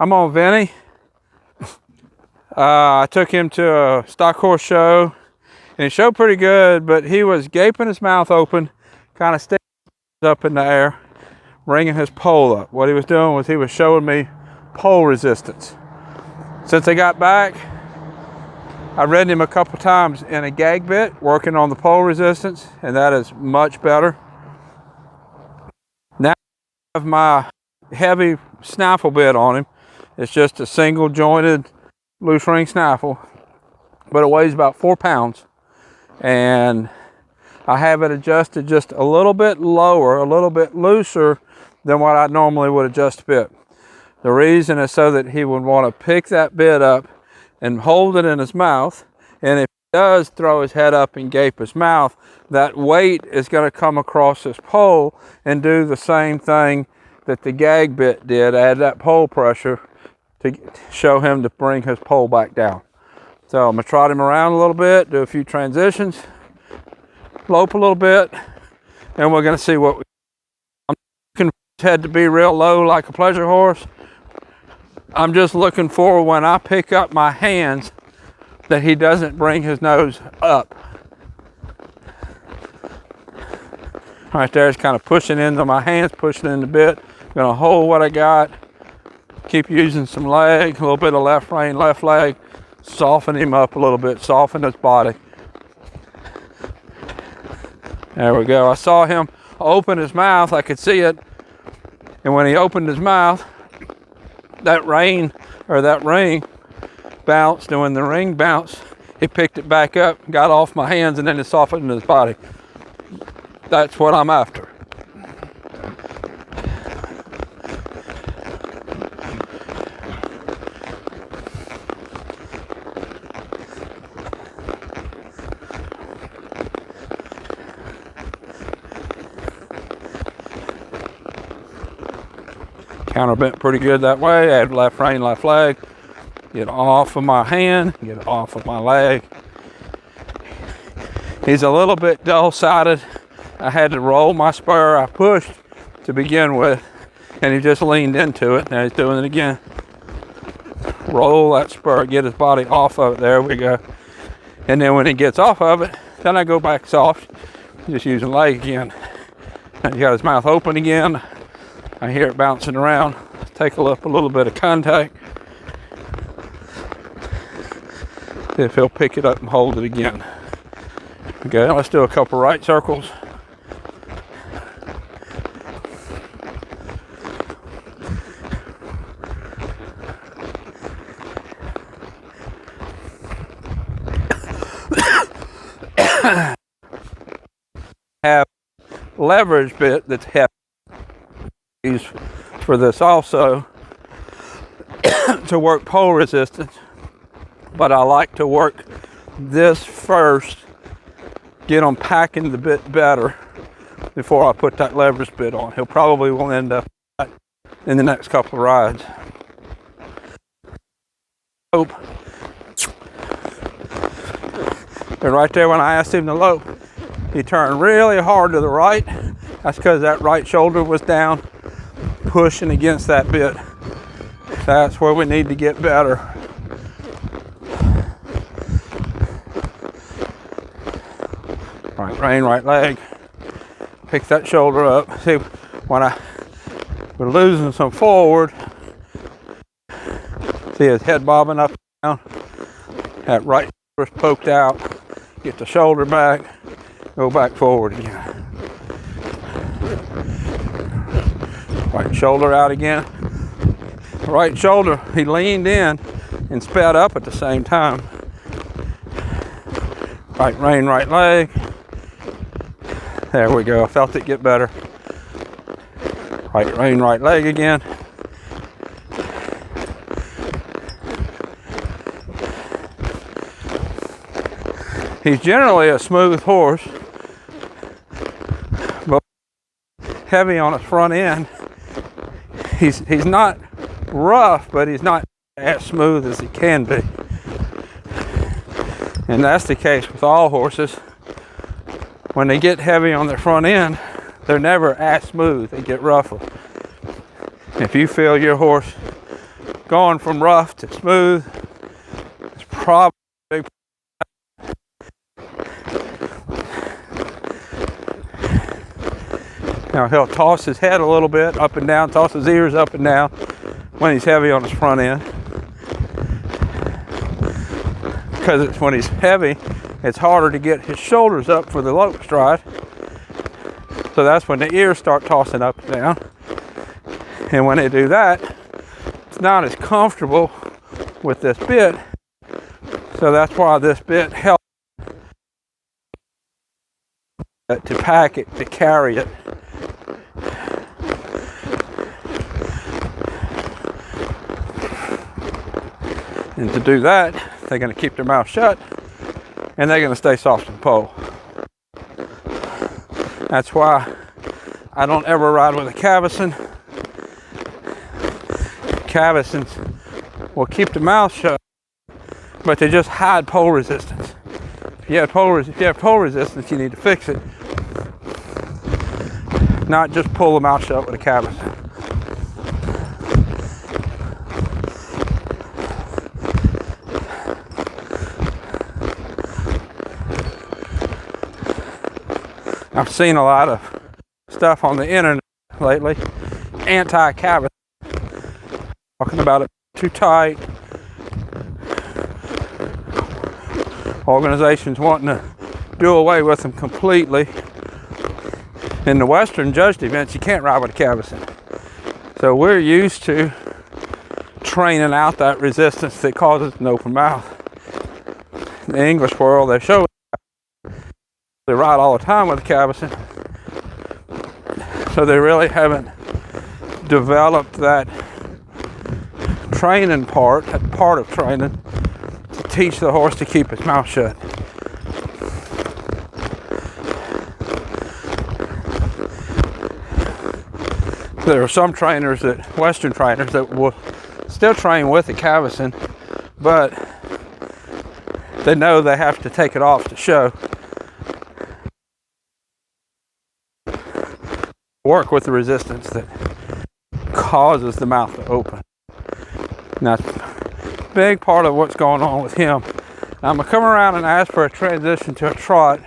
I'm on Vinny. I took him to a stock horse show, and he showed pretty good, but he was gaping his mouth open, kind of sticking up in the air, bringing his pole up. What he was doing was he was showing me pole resistance. Since I got back, I ridden him a couple times in a gag bit, working on the pole resistance, and that is much better. Now I have my heavy snaffle bit on him. It's just a single jointed loose ring snaffle, but it weighs about 4 pounds. And I have it adjusted just a little bit lower, a little bit looser than what I normally would adjust a bit. The reason is so that he would want to pick that bit up and hold it in his mouth. And if he does throw his head up and gape his mouth, that weight is going to come across his pole and do the same thing that the gag bit did, add that pole pressure to show him to bring his pole back down. So I'm going to trot him around a little bit, do a few transitions, lope a little bit, and we're going to see what I'm looking for his head to be real low like a pleasure horse. I'm just looking for when I pick up my hands that he doesn't bring his nose up. Right there is kind of pushing into my hands, pushing in the bit. I'm going to hold what I got. Keep using some leg, a little bit of left rein, left leg. Soften him up a little bit, soften his body. There we go. I saw him open his mouth, I could see it. And when he opened his mouth, that rein or that ring bounced, and when the ring bounced, he picked it back up, got off my hands, and then it softened his body. That's what I'm after. Counter bent pretty good that way. Add left rein, left leg. Get off of my hand, get off of my leg. He's a little bit dull-sided. I had to roll my spur. I pushed to begin with, and he just leaned into it. Now he's doing it again. Roll that spur, get his body off of it. There we go. And then when he gets off of it, then I go back soft, just using leg again. And he got his mouth open again. I hear it bouncing around. Take a little bit of contact. See if he'll pick it up and hold it again. Okay, let's do a couple right circles. Have leverage bit that's heavy. Use for this also to work pole resistance, but I like to work this first, get him packing the bit better before I put that leverage bit on. He'll probably will end up in the next couple of rides. Lope. And right there when I asked him to lope, he turned really hard to the right. That's because that right shoulder was down, pushing against that bit. That's where we need to get better. Right rein, right leg. Pick that shoulder up. See, when we're losing some forward, see his head bobbing up and down. That right shoulder's poked out. Get the shoulder back. Go back forward again. Right shoulder out again. Right shoulder, he leaned in and sped up at the same time. Right rein, right leg. There we go. I felt it get better. Right rein, right leg again. He's generally a smooth horse, but heavy on his front end. He's not rough, but he's not as smooth as he can be. And that's the case with all horses. When they get heavy on their front end, they're never as smooth. They get rougher. If you feel your horse going from rough to smooth. It's probably a big. Now he'll toss his head a little bit up and down, toss his ears up and down when he's heavy on his front end. Because when he's heavy, it's harder to get his shoulders up for the lope stride. So that's when the ears start tossing up and down. And when they do that, it's not as comfortable with this bit. So that's why this bit helps to pack it, to carry it. And to do that, they're going to keep their mouth shut and they're going to stay soft in the pole. That's why I don't ever ride with a Cavesson. Cavessons will keep the mouth shut, but they just hide pole resistance. If you have pole resistance, you need to fix it. Not just pull the mouth shut with a Cavesson. I've seen a lot of stuff on the internet lately, anti-Cavesson, talking about it too tight. Organizations wanting to do away with them completely. In the Western judged events, you can't ride with a Cavesson. So we're used to training out that resistance that causes an open mouth. In the English world, they show they ride all the time with a Cavesson. So they really haven't developed that training part, that part of training, to teach the horse to keep his mouth shut. There are some trainers, Western trainers, that will still train with a Cavesson, but they know they have to take it off to show. Work with the resistance that causes the mouth to open. And that's a big part of what's going on with him. Now I'm going to come around and ask for a transition to a trot.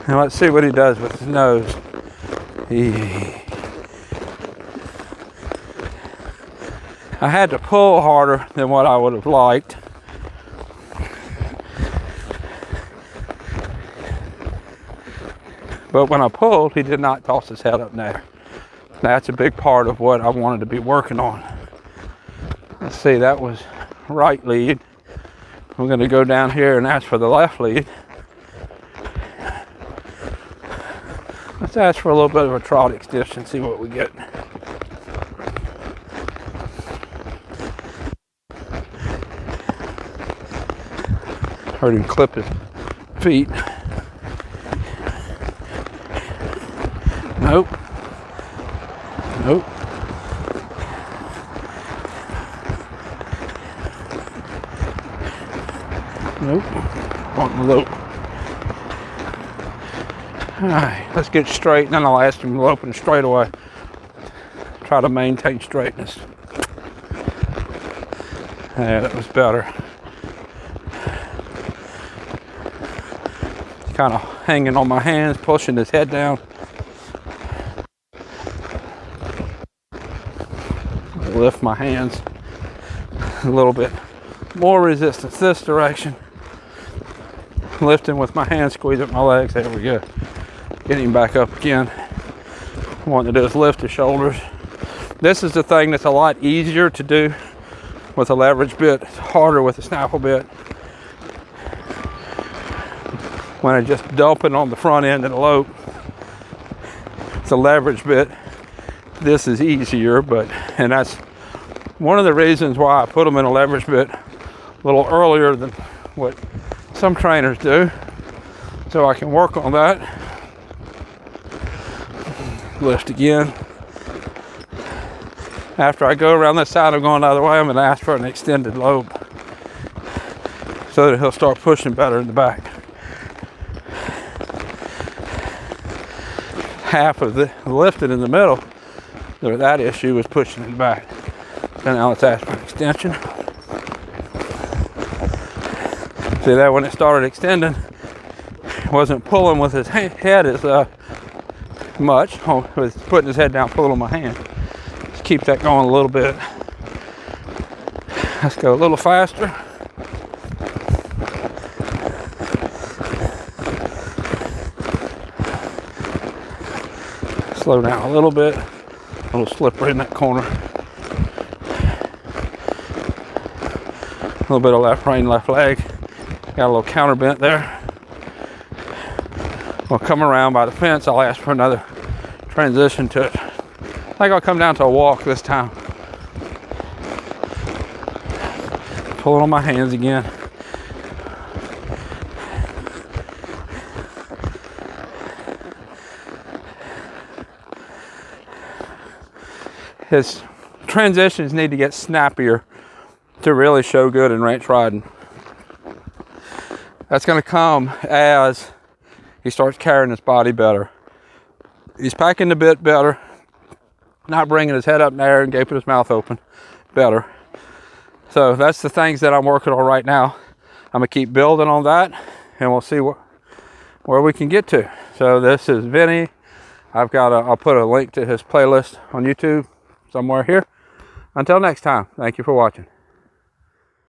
And let's see what he does with his nose. I had to pull harder than what I would have liked. But when I pulled, he did not toss his head up there. That's a big part of what I wanted to be working on. Let's see, that was right lead. We're going to go down here and ask for the left lead. Let's ask for a little bit of a trot extension, see what we get. Heard him clip his feet. Nope. Nope. Nope. On the lope. Alright, let's get straight, and then I'll ask him to open straight away. Try to maintain straightness. Yeah, that was better. Kind of hanging on my hands, pushing his head down. Lift my hands a little bit more resistance this direction. Lifting with my hands, squeeze up my legs. There we go. Get him back up again. What I want to do is lift his shoulders. This is the thing that's a lot easier to do with a leverage bit. It's harder with a snaffle bit. When I just dump it on the front end of the lope, it's a leverage bit. This is easier, and that's one of the reasons why I put them in a leverage bit a little earlier than what some trainers do, so I can work on that. Lift again. After I go around this side, I'm going the other way. I'm going to ask for an extended lobe so that he'll start pushing better in the back. half of the lifted in the middle, that issue was pushing it back. So now let's ask for an extension. See that when it started extending, it wasn't pulling with his head as much. Oh, he was putting his head down, pulling on my hand. Let's keep that going a little bit. Let's go a little faster. Slow down a little bit. A little slippery in that corner. A little bit of left rein, left leg. Got a little counter bent there. We'll come around by the fence. I'll ask for another transition to it. I think I'll come down to a walk this time. Pull it on my hands again. His transitions need to get snappier to really show good in ranch riding. That's going to come as he starts carrying his body better. He's packing the bit better, not bringing his head up in the air and gaping his mouth open better. So that's the things that I'm working on right now. I'm going to keep building on that, and we'll see where we can get to. So this is Vinny. I'll put a link to his playlist on YouTube somewhere here. Until next time, thank you for watching.